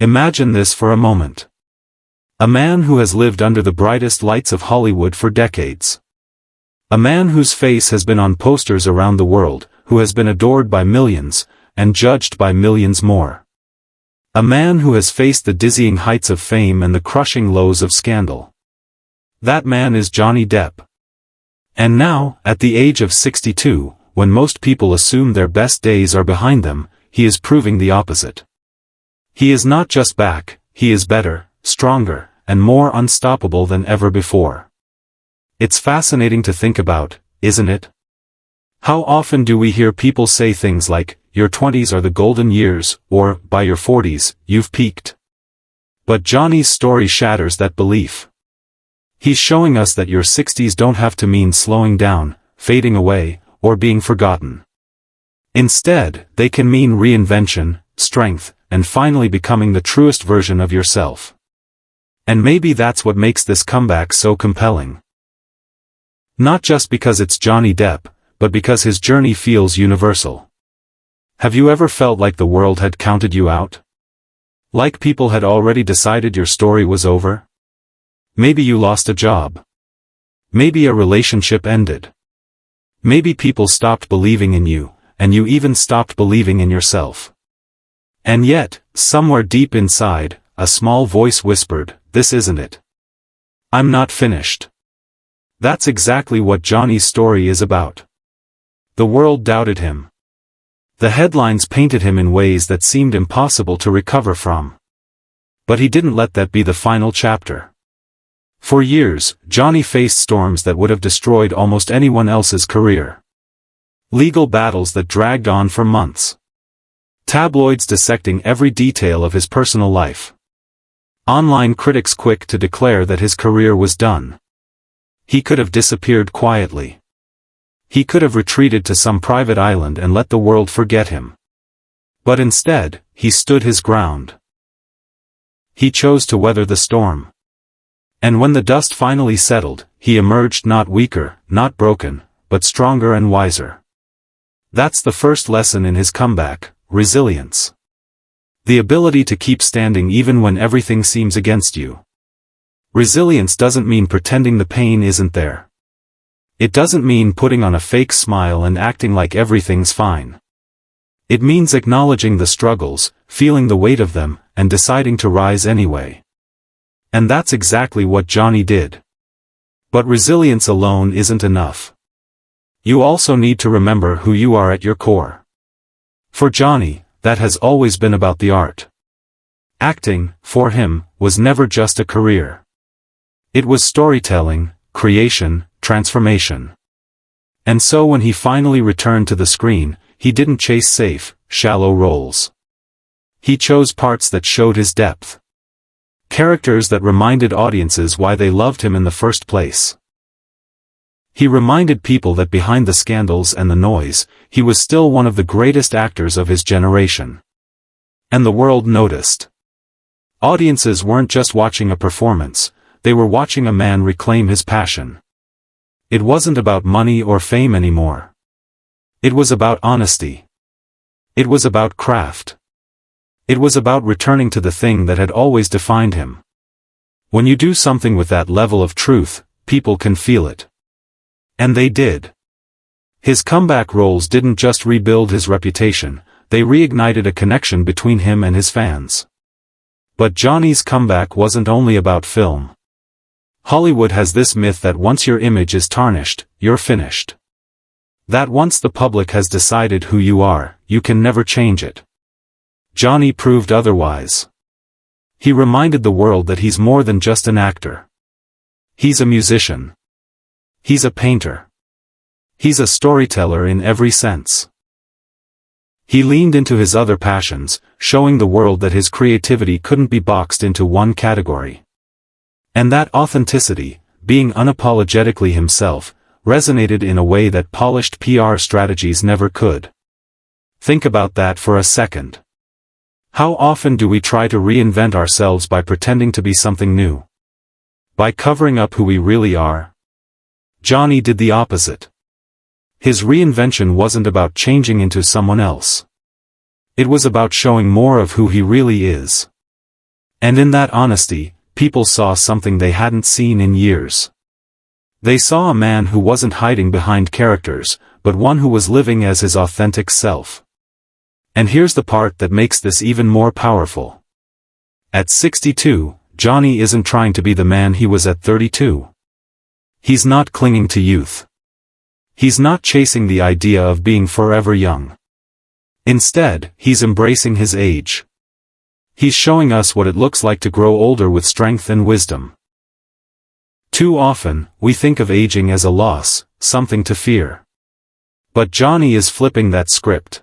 Imagine this for a moment. A man who has lived under the brightest lights of Hollywood for decades. A man whose face has been on posters around the world, who has been adored by millions, and judged by millions more. A man who has faced the dizzying heights of fame and the crushing lows of scandal. That man is Johnny Depp. And now, at the age of 62, when most people assume their best days are behind them, he is proving the opposite. He is not just back, he is better, stronger, and more unstoppable than ever before. It's fascinating to think about, isn't it? How often do we hear people say things like, your 20s are the golden years, or, by your 40s, you've peaked? But Johnny's story shatters that belief. He's showing us that your 60s don't have to mean slowing down, fading away, or being forgotten. Instead, they can mean reinvention, strength, and finally becoming the truest version of yourself. And maybe that's what makes this comeback so compelling. Not just because it's Johnny Depp, but because his journey feels universal. Have you ever felt like the world had counted you out? Like people had already decided your story was over? Maybe you lost a job. Maybe a relationship ended. Maybe people stopped believing in you, and you even stopped believing in yourself. And yet, somewhere deep inside, a small voice whispered, this isn't it. I'm not finished. That's exactly what Johnny's story is about. The world doubted him. The headlines painted him in ways that seemed impossible to recover from. But he didn't let that be the final chapter. For years, Johnny faced storms that would have destroyed almost anyone else's career. Legal battles that dragged on for months. Tabloids dissecting every detail of his personal life. Online critics quick to declare that his career was done. He could have disappeared quietly. He could have retreated to some private island and let the world forget him. But instead, he stood his ground. He chose to weather the storm. And when the dust finally settled, he emerged not weaker, not broken, but stronger and wiser. That's the first lesson in his comeback, resilience. The ability to keep standing even when everything seems against you. Resilience doesn't mean pretending the pain isn't there. It doesn't mean putting on a fake smile and acting like everything's fine. It means acknowledging the struggles, feeling the weight of them, and deciding to rise anyway. And that's exactly what Johnny did. But resilience alone isn't enough. You also need to remember who you are at your core. For Johnny, that has always been about the art. Acting, for him, was never just a career. It was storytelling, creation, transformation. And so when he finally returned to the screen, he didn't chase safe, shallow roles. He chose parts that showed his depth. Characters that reminded audiences why they loved him in the first place. He reminded people that behind the scandals and the noise, he was still one of the greatest actors of his generation. And the world noticed. Audiences weren't just watching a performance, they were watching a man reclaim his passion. It wasn't about money or fame anymore. It was about honesty. It was about craft. It was about returning to the thing that had always defined him. When you do something with that level of truth, people can feel it. And they did. His comeback roles didn't just rebuild his reputation, they reignited a connection between him and his fans. But Johnny's comeback wasn't only about film. Hollywood has this myth that once your image is tarnished, you're finished. That once the public has decided who you are, you can never change it. Johnny proved otherwise. He reminded the world that he's more than just an actor. He's a musician. He's a painter. He's a storyteller in every sense. He leaned into his other passions, showing the world that his creativity couldn't be boxed into one category. And that authenticity, being unapologetically himself, resonated in a way that polished PR strategies never could. Think about that for a second. How often do we try to reinvent ourselves by pretending to be something new? By covering up who we really are? Johnny did the opposite. His reinvention wasn't about changing into someone else. It was about showing more of who he really is. And in that honesty, people saw something they hadn't seen in years. They saw a man who wasn't hiding behind characters, but one who was living as his authentic self. And here's the part that makes this even more powerful. At 62, Johnny isn't trying to be the man he was at 32. He's not clinging to youth. He's not chasing the idea of being forever young. Instead, he's embracing his age. He's showing us what it looks like to grow older with strength and wisdom. Too often, we think of aging as a loss, something to fear. But Johnny is flipping that script.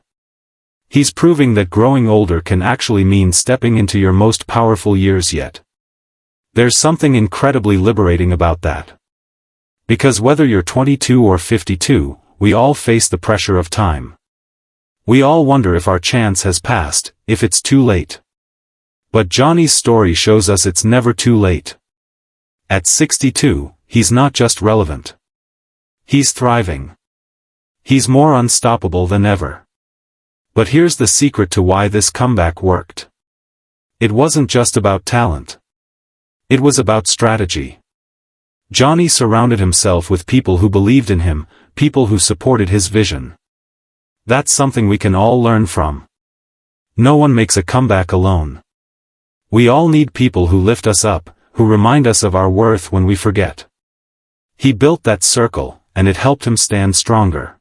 He's proving that growing older can actually mean stepping into your most powerful years yet. There's something incredibly liberating about that. Because whether you're 22 or 52, we all face the pressure of time. We all wonder if our chance has passed, if it's too late. But Johnny's story shows us it's never too late. At 62, he's not just relevant. He's thriving. He's more unstoppable than ever. But here's the secret to why this comeback worked. It wasn't just about talent. It was about strategy. Johnny surrounded himself with people who believed in him, people who supported his vision. That's something we can all learn from. No one makes a comeback alone. We all need people who lift us up, who remind us of our worth when we forget. He built that circle, and it helped him stand stronger.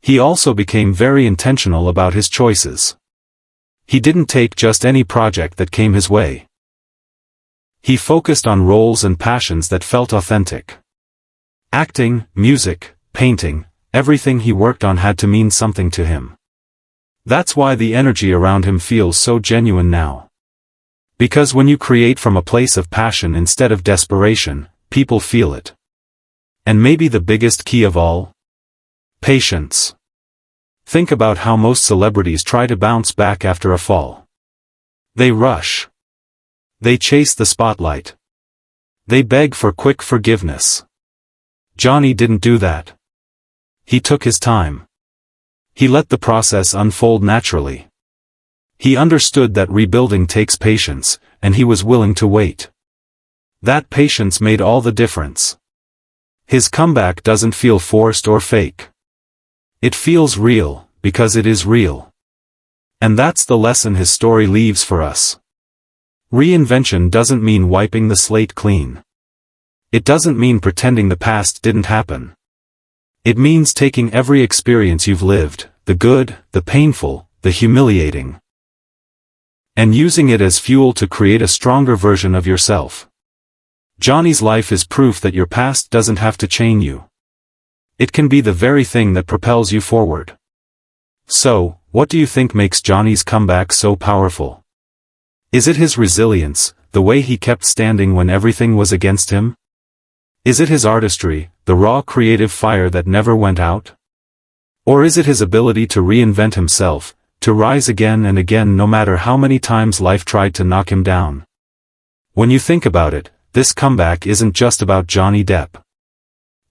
He also became very intentional about his choices. He didn't take just any project that came his way. He focused on roles and passions that felt authentic. Acting, music, painting, everything he worked on had to mean something to him. That's why the energy around him feels so genuine now. Because when you create from a place of passion instead of desperation, people feel it. And maybe the biggest key of all? Patience. Think about how most celebrities try to bounce back after a fall. They rush. They chase the spotlight. They beg for quick forgiveness. Johnny didn't do that. He took his time. He let the process unfold naturally. He understood that rebuilding takes patience, and he was willing to wait. That patience made all the difference. His comeback doesn't feel forced or fake. It feels real, because it is real. And that's the lesson his story leaves for us. Reinvention doesn't mean wiping the slate clean. It doesn't mean pretending the past didn't happen. It means taking every experience you've lived, the good, the painful, the humiliating, and using it as fuel to create a stronger version of yourself. Johnny's life is proof that your past doesn't have to chain you. It can be the very thing that propels you forward. So, what do you think makes Johnny's comeback so powerful? Is it his resilience, the way he kept standing when everything was against him? Is it his artistry, the raw creative fire that never went out? Or is it his ability to reinvent himself, to rise again and again no matter how many times life tried to knock him down? When you think about it, this comeback isn't just about Johnny Depp.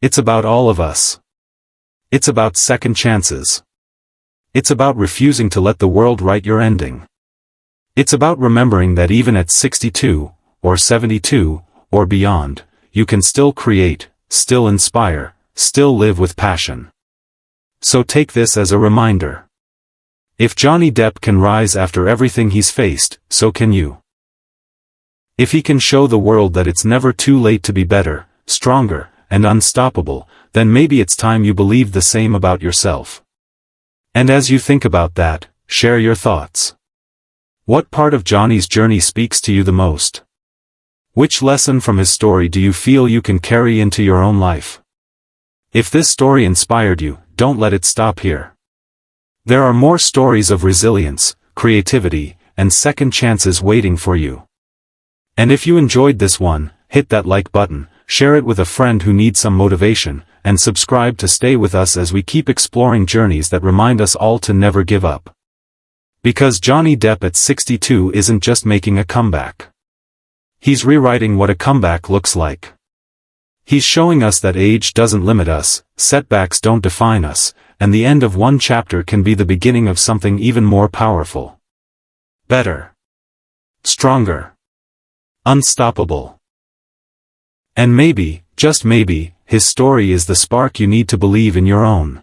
It's about all of us. It's about second chances. It's about refusing to let the world write your ending. It's about remembering that even at 62, or 72, or beyond, you can still create, still inspire, still live with passion. So take this as a reminder. If Johnny Depp can rise after everything he's faced, so can you. If he can show the world that it's never too late to be better, stronger, and unstoppable, then maybe it's time you believe the same about yourself. And as you think about that, share your thoughts. What part of Johnny's journey speaks to you the most? Which lesson from his story do you feel you can carry into your own life? If this story inspired you, don't let it stop here. There are more stories of resilience, creativity, and second chances waiting for you. And if you enjoyed this one, hit that like button, share it with a friend who needs some motivation, and subscribe to stay with us as we keep exploring journeys that remind us all to never give up. Because Johnny Depp at 62 isn't just making a comeback. He's rewriting what a comeback looks like. He's showing us that age doesn't limit us, setbacks don't define us, and the end of one chapter can be the beginning of something even more powerful. Better. Stronger. Unstoppable. And maybe, just maybe, his story is the spark you need to believe in your own.